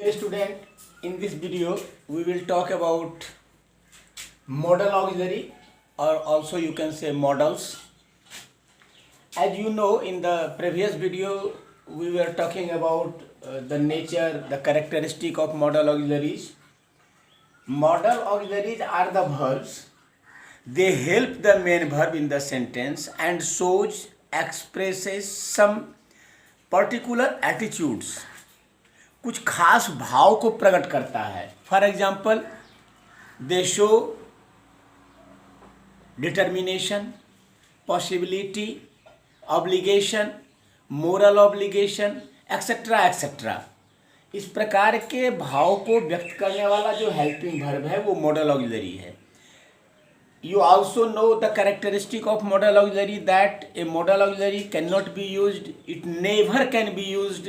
Dear student, in this video we will talk about modal auxiliary, or also you can say modals. As you know, in the previous video we were talking about the nature, the characteristic of modal auxiliaries. Modal auxiliaries are the verbs. They help the main verb in the sentence and expresses some particular attitudes. कुछ खास भाव को प्रकट करता है. For example, they show determination, possibility, obligation, moral obligation, etcetera etcetera. इस प्रकार के भाव को व्यक्त करने वाला जो हेल्पिंग वर्ब है वो मॉडल ऑक्सिलरी है. You also know the characteristic of modal auxiliary, that a modal auxiliary cannot be used, it never can be used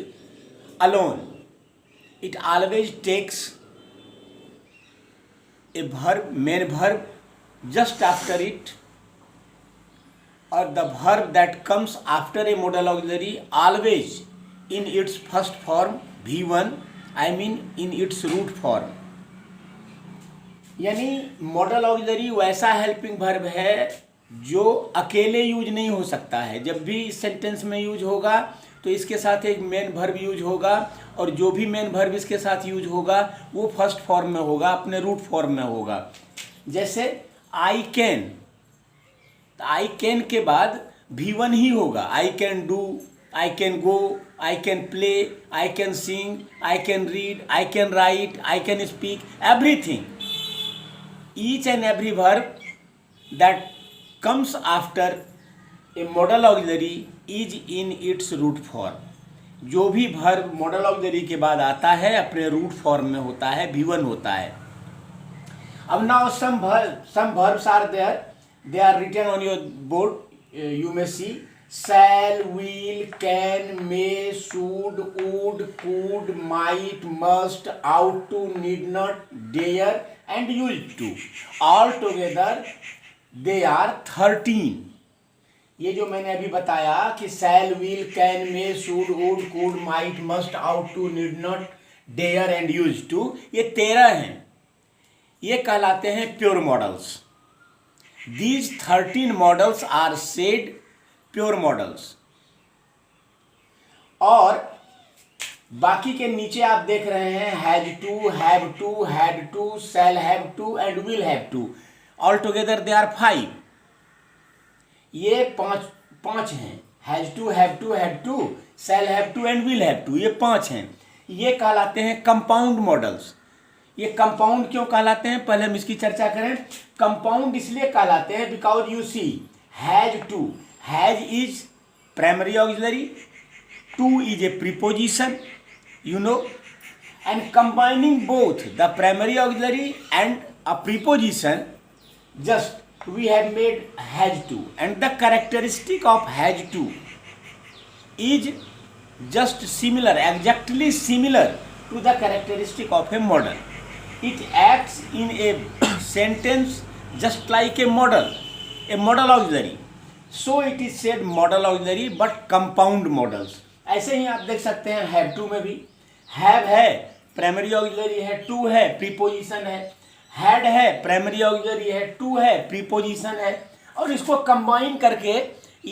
alone. It always takes a verb, main verb, just after it, or the verb that comes after a modal auxiliary always in its first form V1, I mean in its root form. यानी model auxiliary वैसा helping verb है जो अकेले use नहीं हो सकता है. जब भी इस सेंटेंस में यूज होगा तो इसके साथ एक मेन वर्ब यूज होगा, और जो भी मेन वर्ब इसके साथ यूज होगा वो फर्स्ट फॉर्म में होगा, अपने रूट फॉर्म में होगा. जैसे आई कैन, आई कैन के बाद V1 ही होगा. I can do, I can go, I can play, I can sing, I can read, I can write, I can speak, everything. Each and every verb that comes after a modal auxiliary is in its root form. जो भी verb modal auxiliary के बाद आता है अपने root form में होता है, V1 होता है. अब now some verbs are there. They are written on your board. You may see shall, will, can, may, should, would, could, might, must, ought to, need not, dare and used to. All together they are 13. ये जो मैंने अभी बताया कि shall, will, can, may, should, would, could, might, must, ought to, need not, dare and used to, ये 13 हैं. ये कहलाते हैं pure modals. These 13 models are said pure modals. और बाकी के नीचे आप देख रहे हैं has to, have to, had to, shall have to and will have to. All together they are 5. ये पांच हैं. Has to, have to, had to, shall have to and will have to, ये 5 हैं. ये कहलाते हैं कंपाउंड मॉडल्स. ये compound क्यों कहलाते हैं, पहले हम इसकी चर्चा करें. कंपाउंड इसलिए कहलाते हैं because you see has to, has is primary auxiliary, to is a preposition, you know, and combining both the primary auxiliary and a preposition, just we have made has to. And the characteristic of has to is just similar, exactly similar to the characteristic of a modal. It acts in a sentence just like a modal auxiliary. So it is said modal auxiliary, but compound modals. ऐसे ही आप देख सकते हैं have to में भी have है, primary auxiliary है, to है, प्रीपोजिशन है. हैड है, प्राइमरी ऑक्सिलरी है, टू है, प्रीपोजिशन है. और इसको कंबाइन करके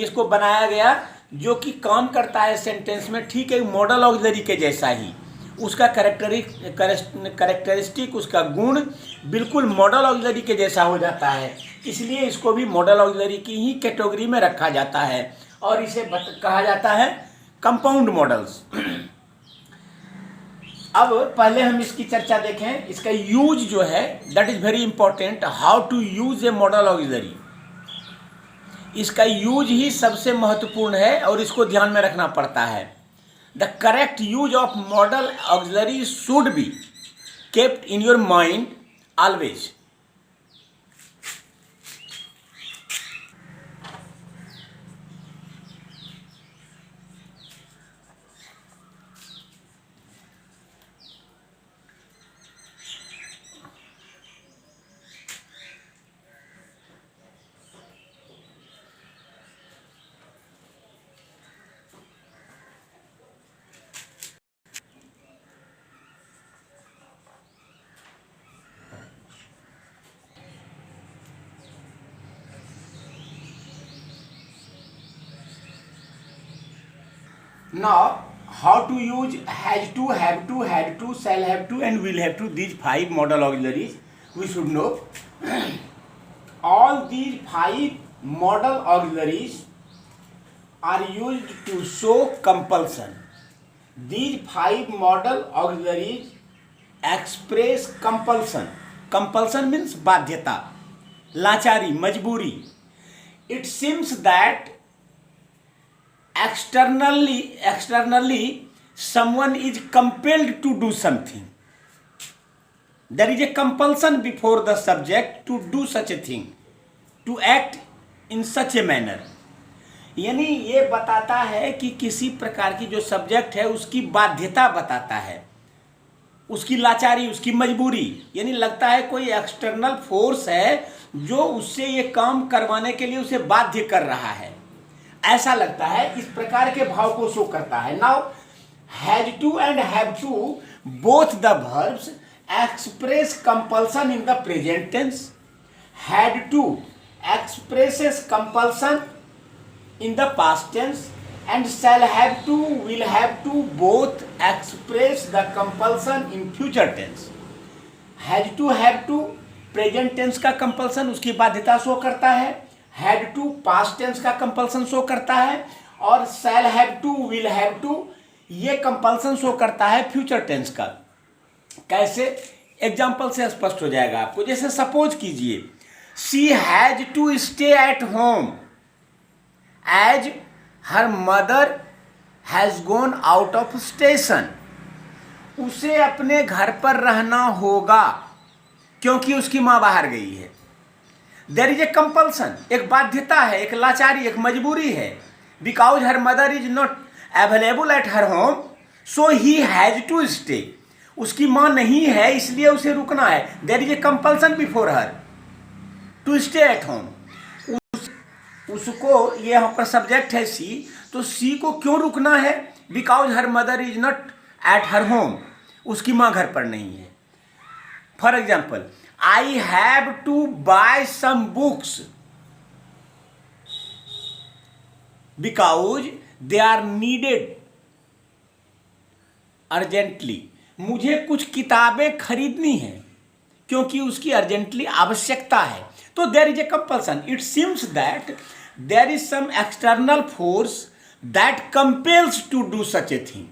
इसको बनाया गया जो कि काम करता है सेंटेंस में ठीक है मॉडल ऑक्सिलरी के जैसा ही. उसका कैरेक्टरिस्टिक, उसका गुण बिल्कुल मॉडल ऑक्सिलरी के जैसा हो जाता है. इसलिए इसको भी मॉडल ऑक्सिलरी की ही कैटेगरी में रखा जाता है और इसे कहा जाता है कंपाउंड मॉडल्स. अब पहले हम इसकी चर्चा देखें. इसका यूज जो है that is very important. How to use a modal auxiliary, इसका यूज ही सबसे महत्वपूर्ण है और इसको ध्यान में रखना पड़ता है. The correct use of model auxiliary should be kept in your mind always. Now, how to use has to, have to, had to, shall have to, and will have to, these 5 modal auxiliaries we should know. All these 5 modal auxiliaries are used to show compulsion. These 5 modal auxiliaries express compulsion. Compulsion means बाध्यता, लाचारी, मजबूरी. It seems that externally someone is compelled to do something. There is a compulsion before the subject to do such a thing, to act in such a manner. यानी ये बताता है कि किसी प्रकार की जो सब्जेक्ट है उसकी बाध्यता बताता है, उसकी लाचारी, उसकी मजबूरी. यानी लगता है कोई एक्सटर्नल फोर्स है जो उससे ये काम करवाने के लिए उसे बाध्य कर रहा है, ऐसा लगता है. इस प्रकार के भाव को शो करता है. Now has to and have to both the verbs express compulsion in the present tense. Had to expresses compulsion in the past tense, and shall have to, will have to both express the compulsion in future tense. Had to, have to present tense का compulsion, उसकी बाध्यता show करता है. Had to past tense का compulsion show करता है, और shall have to, will have to ये compulsion शो करता है future tense का. कैसे? एग्जाम्पल से स्पष्ट हो जाएगा आपको. जैसे सपोज कीजिए, she has to stay at home as her mother has gone out of station. उसे अपने घर पर रहना होगा क्योंकि उसकी मां बाहर गई है. देयर इज ए कंपल्सन, एक बाध्यता है, एक लाचारी, एक मजबूरी है. Because her mother is not available at her home, so he has to stay. उसकी मां नहीं है इसलिए उसे रुकना है. There is a compulsion before her to stay at home. उसको, ये यहाँ पर सब्जेक्ट है सी, तो सी को क्यों रुकना है? Because her mother is not at her home, उसकी मां घर पर नहीं है. For example, I have to buy some books because they are needed urgently. मुझे कुछ किताबें खरीदनी हैं क्योंकि उसकी अर्जेंटली आवश्यकता है. तो there is a compulsion. It seems that there is some external force that compels to do such a thing.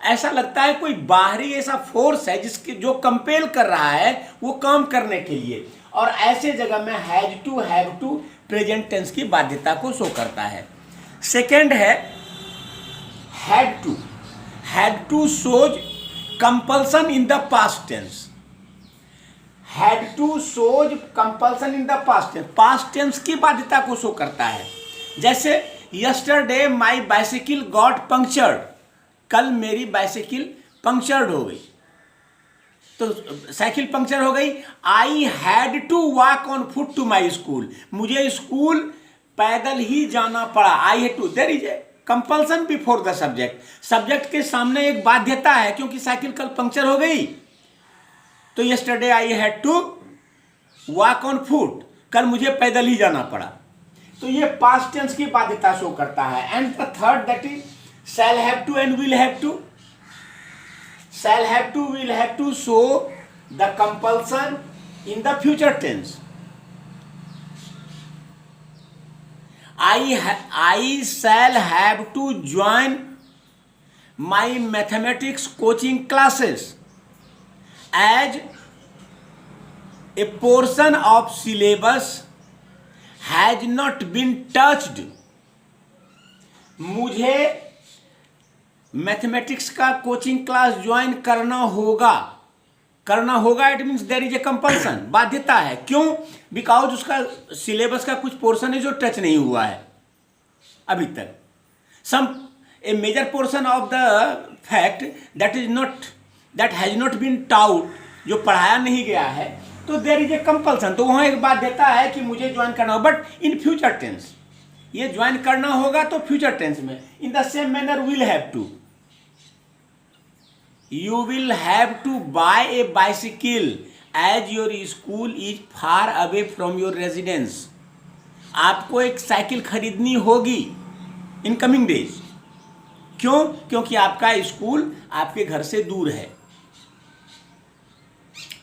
ऐसा लगता है कोई बाहरी ऐसा फोर्स है जिसके जो कंपेल कर रहा है वो काम करने के लिए. और ऐसे जगह में has to, have to present tense की बाध्यता को शो करता है. सेकेंड है had to. Had to shows compulsion in the past tense. Had to shows compulsion in the past tense. past tense की बाध्यता को शो करता है. जैसे yesterday my bicycle got punctured. कल मेरी बाइसिकल पंक्चर्ड हो गई. तो साइकिल पंक्चर हो गई. I had to walk on foot to my school. मुझे स्कूल पैदल ही जाना पड़ा. I had to. There is a compulsion before the subject. Subject के सामने एक बाध्यता है क्योंकि साइकिल कल पंक्चर हो गई. तो yesterday I had to walk on foot, कल मुझे पैदल ही जाना पड़ा. तो ये पास्ट टेंस की बाध्यता शो करता है. And the third that is shall have to and will have to. Shall have to, will have to show the compulsion in the future tense. I shall have to join my mathematics coaching classes as a portion of syllabus has not been touched. मुझे mathematics का coaching class join करना होगा. It means there is a compulsion, बाध्यता है. क्यों? Because उसका syllabus का कुछ पोर्शन है जो टच नहीं हुआ है अभी तक. Some a major portion of the fact that has not been taught, जो पढ़ाया नहीं गया है. तो देयर इज ए कंपल्सन. तो वहाँ एक बाध्यता है कि मुझे ज्वाइन करना हो, बट इन फ्यूचर टेंस. ये ज्वाइन करना होगा तो फ्यूचर टेंस में. In the same manner will have to. You will have to buy a bicycle as your school is far away from your residence. आपको एक cycle खरीदनी होगी in coming days. क्यों? क्योंकि आपका स्कूल आपके घर से दूर है।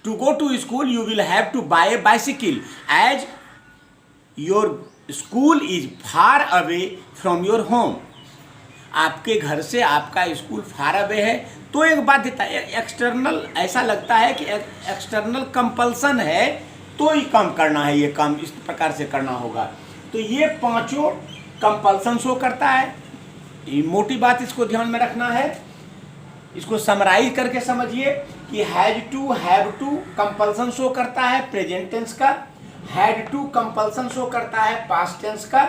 To go to school you will have to buy a bicycle as your school is far away from your home. आपके घर से आपका स्कूल फार अवे है तो एक बाध्यता, एक्सटर्नल ऐसा लगता है कि एक्सटर्नल कंपल्सन है तो ही काम करना है, ये काम इस प्रकार से करना होगा। तो ये पांचों कंपल्सन शो करता है। ये मोटी बात इसको ध्यान में रखना है। इसको समराइज करके समझिए कि has to, have to compulsion show करता है प्रेजेंट टेंस का, हैड टू कंपल्सन शो करता है पास्ट टेंस का,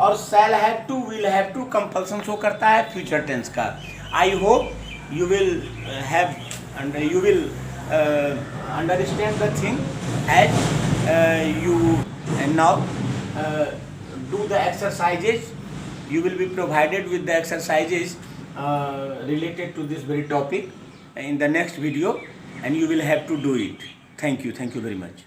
और shall have to, will have to compulsion show करता है फ्यूचर टेंस का। I hope you will have and you will understand the thing as you now do the exercises. You will be provided with the exercises related to this very topic in the next video, and you will have to do it. Thank you very much.